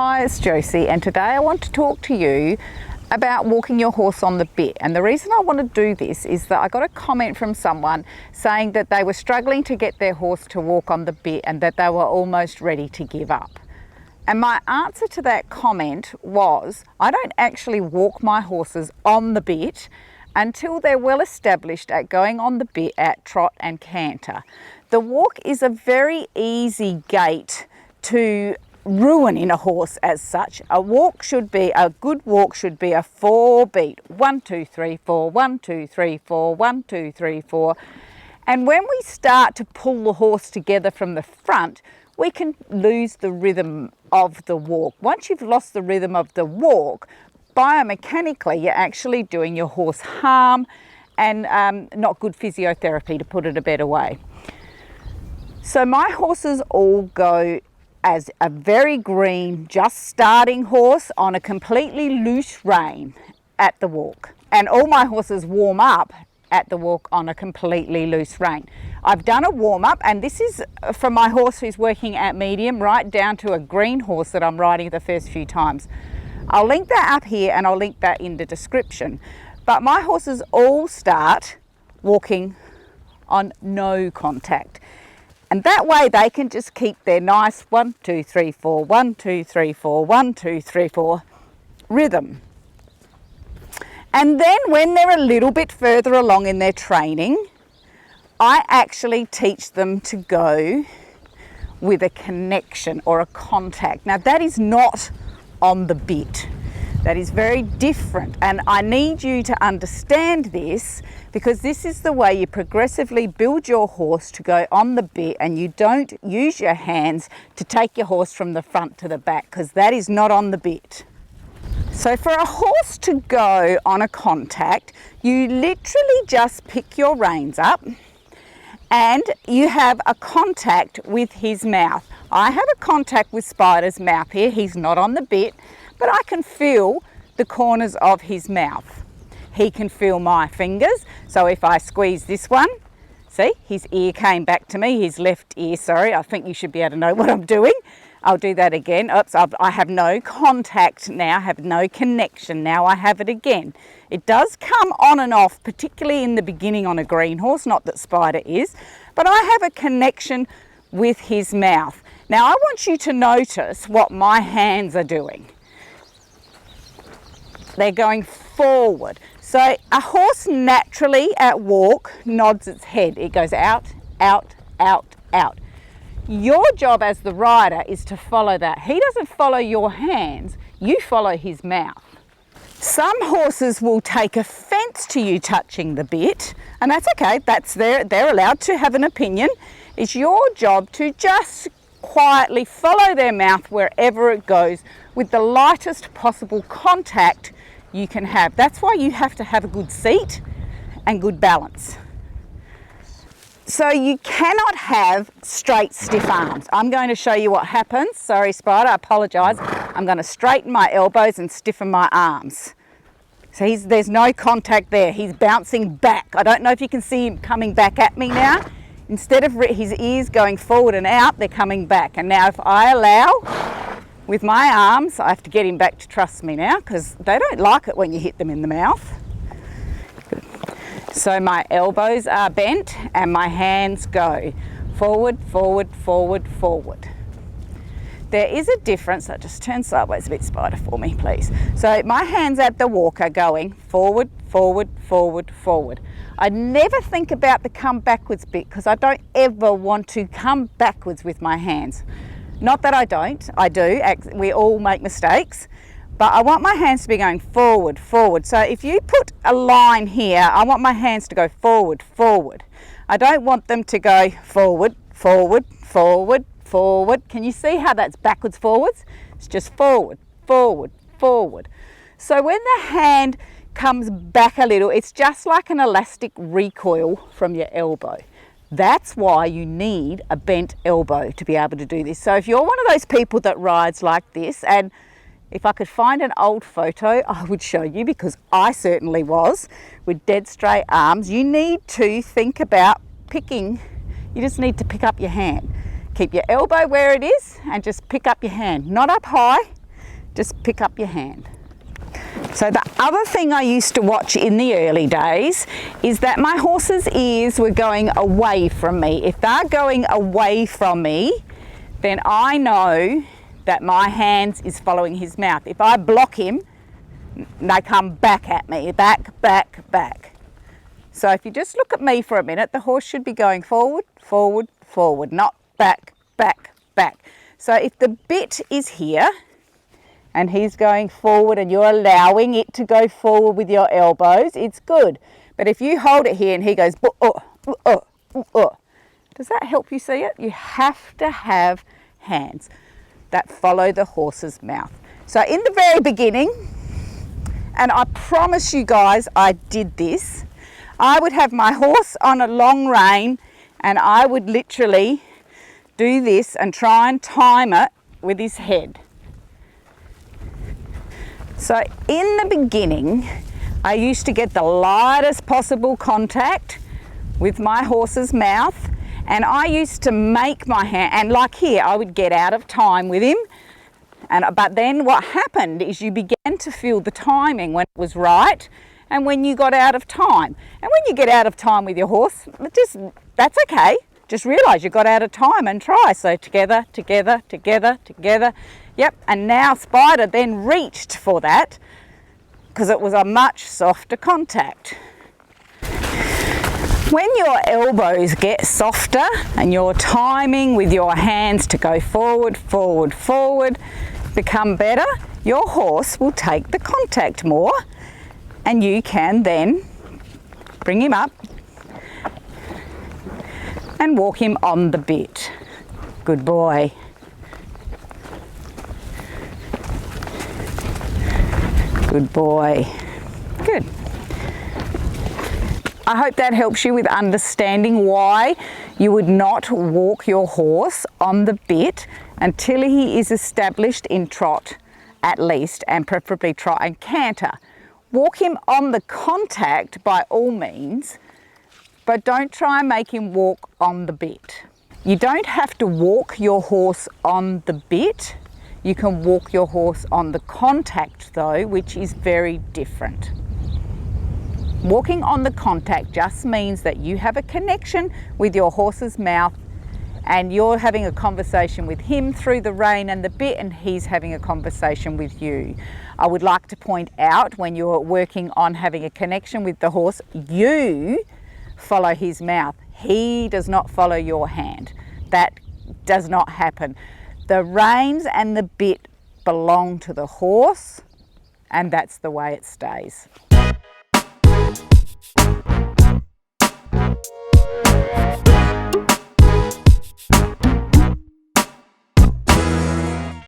Hi, it's Josie, and today I want to talk to you about walking your horse on the bit. And the reason I want to do this is that I got a comment from someone saying that they were struggling to get their horse to walk on the bit and that they were almost ready to give up. And my answer to that comment was, I don't actually walk my horses on the bit until they're well established at going on the bit at trot and canter. The walk is a very easy gait to ruin in a horse as such. A good walk should be a 4 beat. 1, 2, 3, 4, 1, 2, 3, 4, 1, 2, 3, 4. And when we start to pull the horse together from the front, we can lose the rhythm of the walk. Once you've lost the rhythm of the walk, biomechanically you're actually doing your horse harm and not good physiotherapy, to put it a better way. So my horses all go as a very green, just starting horse on a completely loose rein at the walk. And all my horses warm up at the walk on a completely loose rein. I've done a warm up, and this is from my horse who's working at medium right down to a green horse that I'm riding the first few times. I'll link that up here and I'll link that in the description. But my horses all start walking on no contact. And that way they can just keep their nice 1, 2, 3, 4, 1, 2, 3, 4, 1, 2, 3, 4 rhythm. And then when they're a little bit further along in their training, I actually teach them to go with a connection or a contact. Now that is not on the bit. That is very different, and I need you to understand this, because this is the way you progressively build your horse to go on the bit, and you don't use your hands to take your horse from the front to the back, because that is not on the bit. So for a horse to go on a contact, you literally just pick your reins up and you have a contact with his mouth. I have a contact with Spider's mouth here. He's not on the bit, but I can feel the corners of his mouth. He can feel my fingers. So if I squeeze this one, see, his ear came back to me, his left ear, sorry. I think you should be able to know what I'm doing. I'll do that again. Oops, I have no contact now, I have no connection. Now I have it again. It does come on and off, particularly in the beginning on a green horse, not that Spider is, but I have a connection with his mouth. Now I want you to notice what my hands are doing. They're going forward. So a horse naturally at walk nods its head. It goes out, out, out, out. Your job as the rider is to follow that. He doesn't follow your hands, you follow his mouth. Some horses will take offence to you touching the bit, and that's okay, they're allowed to have an opinion. It's your job to just quietly follow their mouth wherever it goes with the lightest possible contact you can have. That's why you have to have a good seat and good balance. So you cannot have straight, stiff arms. I'm going to show you what happens. Sorry, Spider, I apologise. I'm going to straighten my elbows and stiffen my arms. So there's no contact there. He's bouncing back. I don't know if you can see him coming back at me now. Instead of his ears going forward and out, they're coming back. And now if I allow, with my arms, I have to get him back to trust me now, because they don't like it when you hit them in the mouth. Good. So my elbows are bent and my hands go forward, forward, forward, forward. There is a difference. So just turn sideways a bit, Spider, for me, please. So my hands at the walk are going forward, forward, forward, forward. I never think about the come backwards bit, because I don't ever want to come backwards with my hands. Not that I don't, I do, we all make mistakes, but I want my hands to be going forward, forward. So if you put a line here, I want my hands to go forward, forward. I don't want them to go forward, forward, forward, forward. Can you see how that's backwards, forwards? It's just forward, forward, forward. So when the hand comes back a little, it's just like an elastic recoil from your elbow. That's why you need a bent elbow to be able to do this. So if you're one of those people that rides like this, and if I could find an old photo, I would show you, because I certainly was, with dead straight arms, you need to think about picking. You just need to pick up your hand. Keep your elbow where it is and just pick up your hand. Not up high, just pick up your hand. So the other thing I used to watch in the early days is that my horse's ears were going away from me. If they're going away from me, then I know that my hands is following his mouth. If I block him, they come back at me, back, back, back. So if you just look at me for a minute, the horse should be going forward, forward, forward, not back, back, back. So if the bit is here and he's going forward and you're allowing it to go forward with your elbows, it's good. But if you hold it here and he goes, does that help you see it? You have to have hands that follow the horse's mouth. So in the very beginning, and I promise you guys I did this, I would have my horse on a long rein and I would literally do this and try and time it with his head. So in the beginning, I used to get the lightest possible contact with my horse's mouth, and I used to make my hand, and like here, I would get out of time with him. But then what happened is you began to feel the timing when it was right and when you got out of time. And when you get out of time with your horse, that's okay. Just realise you got out of time and try. So together, together, together, together. Yep, and now Spider then reached for that because it was a much softer contact. When your elbows get softer and your timing with your hands to go forward, forward, forward become better, your horse will take the contact more and you can then bring him up and walk him on the bit. Good boy. Good boy. Good. I hope that helps you with understanding why you would not walk your horse on the bit until he is established in trot at least, and preferably trot and canter. Walk him on the contact by all means, but don't try and make him walk on the bit. You don't have to walk your horse on the bit. You can walk your horse on the contact though, which is very different. Walking on the contact just means that you have a connection with your horse's mouth and you're having a conversation with him through the rein and the bit, and he's having a conversation with you. I would like to point out, when you're working on having a connection with the horse, you follow his mouth. He does not follow your hand. That does not happen. The reins and the bit belong to the horse, and that's the way it stays.